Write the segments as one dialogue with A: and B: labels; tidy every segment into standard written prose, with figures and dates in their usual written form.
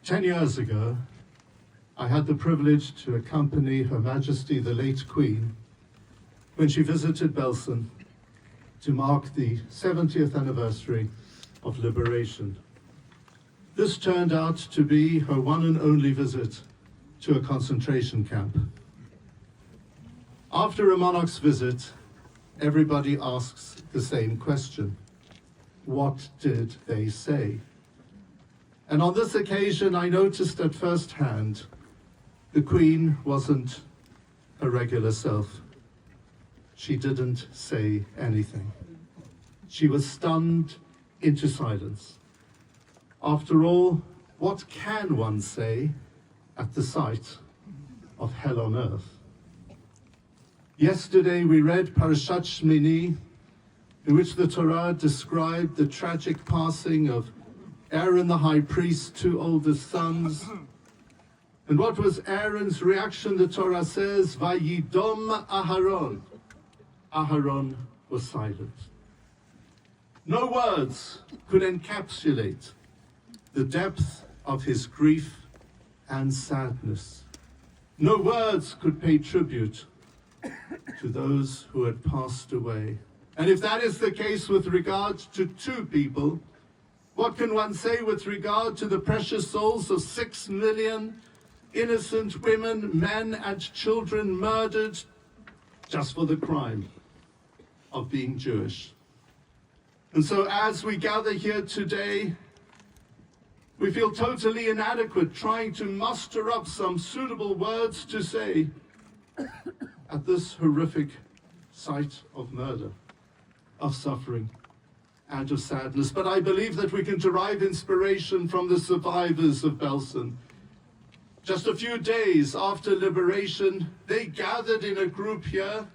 A: 10 years ago, I had the privilege to accompany Her Majesty the late Queen when she visited Belsen to mark the 70th anniversary of liberation. This turned out to be her one and only visit to a concentration camp. After a monarch's visit, everybody asks the same question: what did they say? And on this occasion, I noticed at first hand, the Queen wasn't a regular self. She didn't say anything. She was stunned into silence. After all, what can one say at the sight of hell on earth? Yesterday we read Parashat Shmini, in which the Torah described the tragic passing of Aaron the high priest's two oldest sons. And what was Aaron's reaction? The Torah says, Vayidom Aharon. Aharon was silent. No words could encapsulate the depth of his grief and sadness. No words could pay tribute to those who had passed away. And if that is the case with regard to two people, what can one say with regard to the precious souls of 6 million innocent women, men, and children murdered just for the crime of being Jewish? And so as we gather here today, we feel totally inadequate trying to muster up some suitable words to say at this horrific sight of murder, of suffering, and of sadness. But I believe that we can derive inspiration from the survivors of Belsen. Just a few days after liberation, they gathered in a group here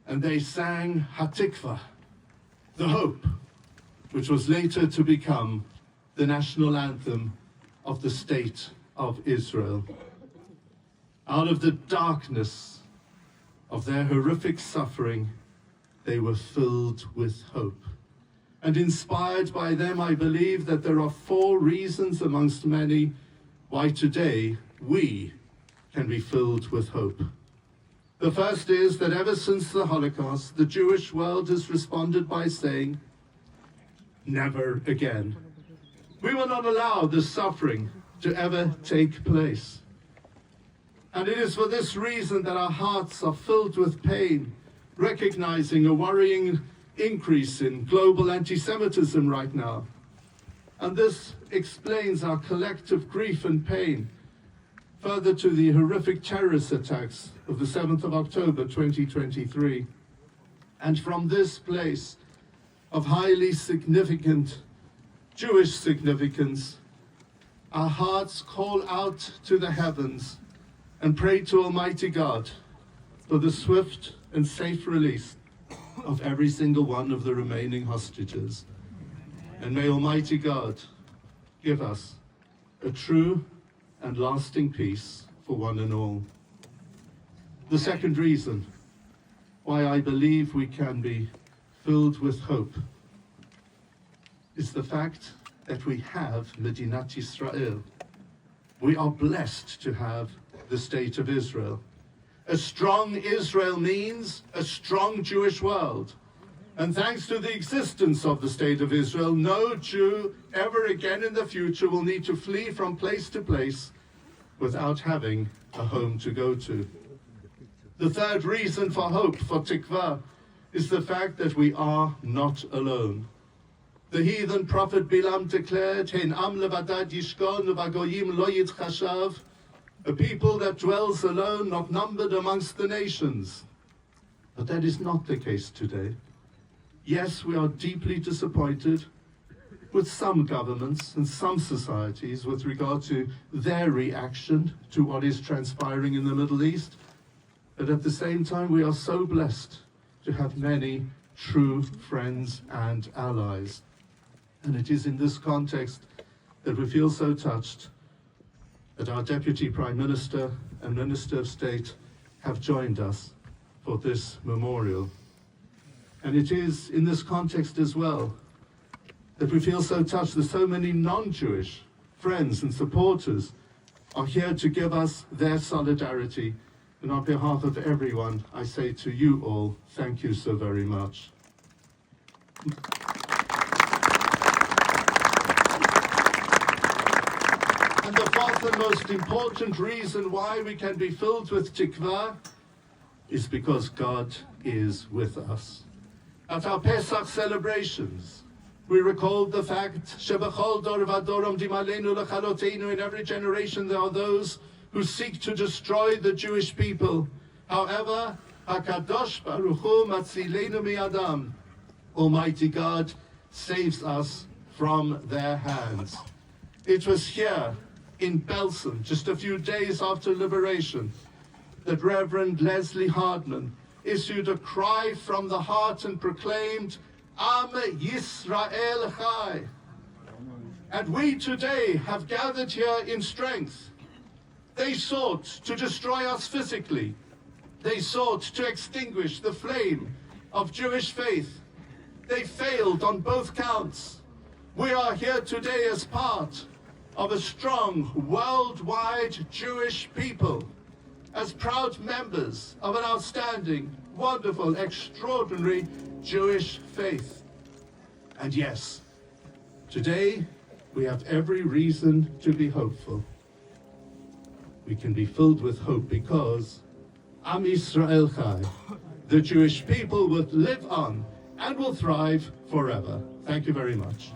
A: and they sang Hatikva, the hope, which was later to become the national anthem of the state of Israel. Out of the darkness of their horrific suffering, they were filled with hope. And inspired by them, I believe that there are 4 reasons amongst many why today we can be filled with hope. The first is that ever since the Holocaust, the Jewish world has responded by saying, never again. We will not allow this suffering to ever take place. And it is for this reason that our hearts are filled with pain, recognizing a worrying increase in global anti-Semitism right now. And this explains our collective grief and pain, further to the horrific terrorist attacks of the 7th of October 2023. And from this place of highly significant Jewish significance, our hearts call out to the heavens and pray to Almighty God for the swift and safe release of every single one of the remaining hostages. And may Almighty God give us a true and lasting peace for one and all. The second reason why I believe we can be filled with hope is the fact that we have Medinat Yisrael. We are blessed to have the state of Israel. A strong Israel means a strong Jewish world. And thanks to the existence of the state of Israel, no Jew ever again in the future will need to flee from place to place without having a home to go to. The third reason for hope, for tikva, is the fact that we are not alone. The heathen prophet Bilam declared, Hen am levadad yishkon uvagoyim lo yitchashav, a people that dwells alone, not numbered amongst the nations. But that is not the case today. Yes, we are deeply disappointed with some governments and some societies with regard to their reaction to what is transpiring in the Middle East. But at the same time, we are so blessed to have many true friends and allies. And it is in this context that we feel so touched that our Deputy Prime Minister and Minister of State have joined us for this memorial. And it is in this context as well that we feel so touched that so many non-Jewish friends and supporters are here to give us their solidarity. And on behalf of everyone, I say to you all, thank you so very much. And the fourth and most important reason why we can be filled with tikva is because God is with us. At our Pesach celebrations, we recalled the fact, Shebechol dor vadorom dimalenu lechalotenu, in every generation there are those who seek to destroy the Jewish people. However, HaKadosh Baruch Hu matzilenu mi'adam, Almighty God saves us from their hands. It was here in Belsen, just a few days after liberation, that Reverend Leslie Hardman issued a cry from the heart and proclaimed, Am Yisrael Chai. And we today have gathered here in strength. They sought to destroy us physically. They sought to extinguish the flame of Jewish faith. They failed on both counts. We are here today as part of a strong worldwide Jewish people, as proud members of an outstanding, wonderful, extraordinary Jewish faith. And yes, today we have every reason to be hopeful. We can be filled with hope because Am Yisrael Chai, the Jewish people, will live on and will thrive forever. Thank you very much.